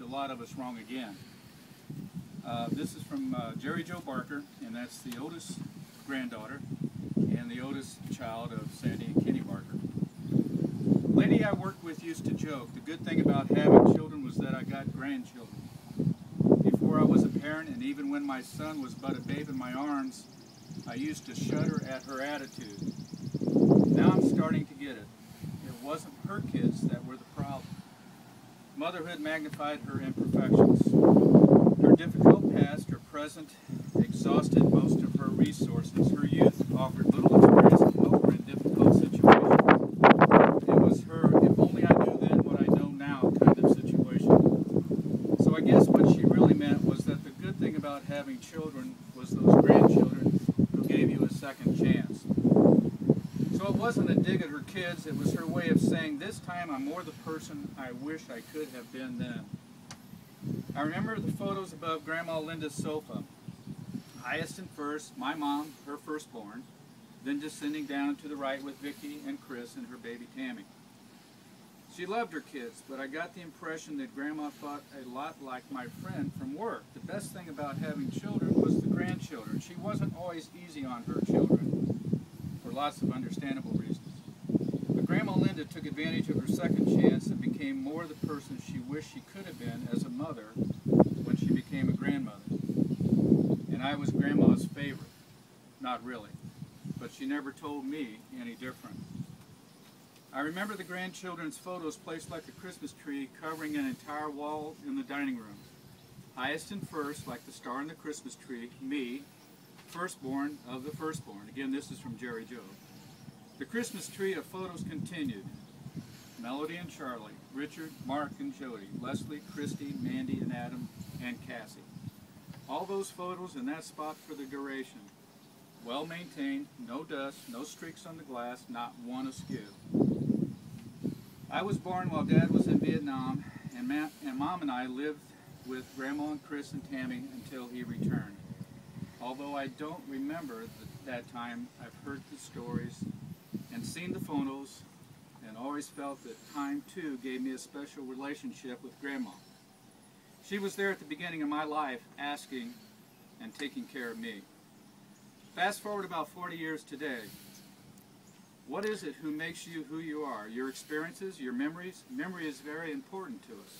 a lot of us wrong again. This is from Jerri Jo Barker, and that's the oldest granddaughter and the oldest child of Sandy and Kenny Barker. Lady I worked with used to joke, the good thing about having children was that I got grandchildren. Before I was a parent, and even when my son was but a babe in my arms, I used to shudder at her attitude. Now I'm starting to get it. It wasn't her kids that were the problem. Motherhood magnified her imperfections. Her difficult past, her present, exhausted most of her resources. Her youth offered little experience to help her in difficult situations. It was her, if only I knew then what I know now, kind of situation. So I guess what she really meant was that the good thing about having children was those grandchildren who gave you a second chance. So it wasn't a dig at her kids, it was her way of saying, this time I'm more the person I wish I could have been then. I remember the photos above Grandma Linda's sofa. Highest and first, my mom, her firstborn, then descending down to the right with Vicky and Chris and her baby Tammy. She loved her kids, but I got the impression that Grandma thought a lot like my friend from work. The best thing about having children was the grandchildren. She wasn't always easy on her children, for lots of understandable reasons. But Grandma Linda took advantage of her second chance and became more the person she wished she could have been as a mother when she became a grandmother. And I was Grandma's favorite. Not really. But she never told me any different. I remember the grandchildren's photos placed like a Christmas tree covering an entire wall in the dining room. Highest and first, like the star in the Christmas tree, me, firstborn of the firstborn. Again, this is from Jerri Jo. The Christmas tree of photos continued. Melody and Charlie, Richard, Mark and Jody, Leslie, Christy, Mandy and Adam, and Cassie. All those photos in that spot for the duration. Well maintained, no dust, no streaks on the glass, not one askew. I was born while Dad was in Vietnam, and Mom and I lived with Grandma and Chris and Tammy until he returned. Although I don't remember that time, I've heard the stories and seen the photos, and always felt that time too gave me a special relationship with Grandma. She was there at the beginning of my life, asking and taking care of me. Fast forward about 40 years today. What is it who makes you who you are? Your experiences, your memories? Memory is very important to us.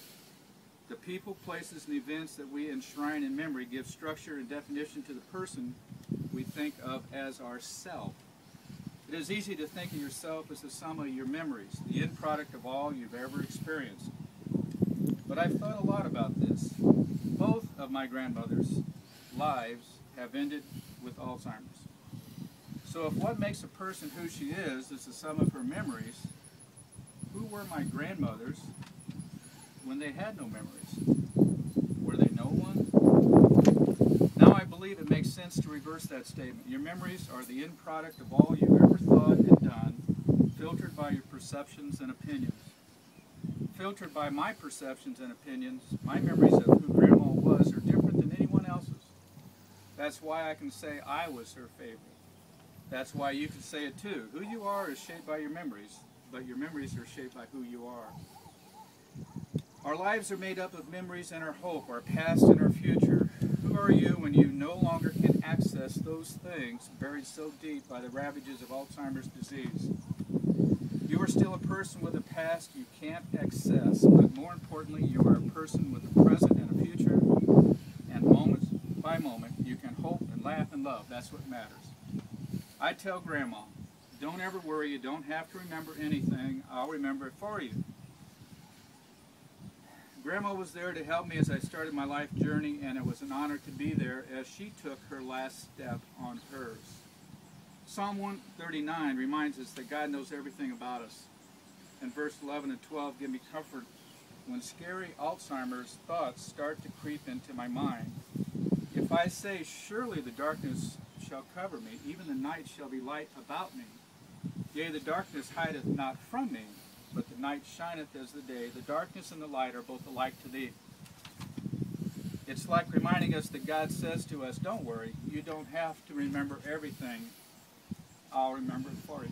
The people, places, and events that we enshrine in memory give structure and definition to the person we think of as ourself. It is easy to think of yourself as the sum of your memories, the end product of all you've ever experienced. But I've thought a lot about this. Both of my grandmothers' lives have ended with Alzheimer's. So if what makes a person who she is the sum of her memories, who were my grandmothers when they had no memories? Were they no one? Now I believe it makes sense to reverse that statement. Your memories are the end product of all you've ever thought and done, filtered by your perceptions and opinions. Filtered by my perceptions and opinions, my memories of who Grandma was are different than anyone else's. That's why I can say I was her favorite. That's why you can say it too. Who you are is shaped by your memories, but your memories are shaped by who you are. Our lives are made up of memories and our hope, our past and our future. Who are you when you no longer can access those things buried so deep by the ravages of Alzheimer's disease? You are still a person with a past you can't access, but more importantly, you are a person with a present and a future, and moment by moment, you can hope and laugh and love. That's what matters. I tell Grandma, don't ever worry, you don't have to remember anything, I'll remember it for you. Grandma was there to help me as I started my life journey, and it was an honor to be there as she took her last step on hers. Psalm 139 reminds us that God knows everything about us. And verse 11 and 12 give me comfort when scary Alzheimer's thoughts start to creep into my mind. If I say, surely the darkness shall cover me, even the night shall be light about me. Yea, the darkness hideth not from me, but the night shineth as the day. The darkness and the light are both alike to thee. It's like reminding us that God says to us, don't worry, you don't have to remember everything. I'll remember it for you.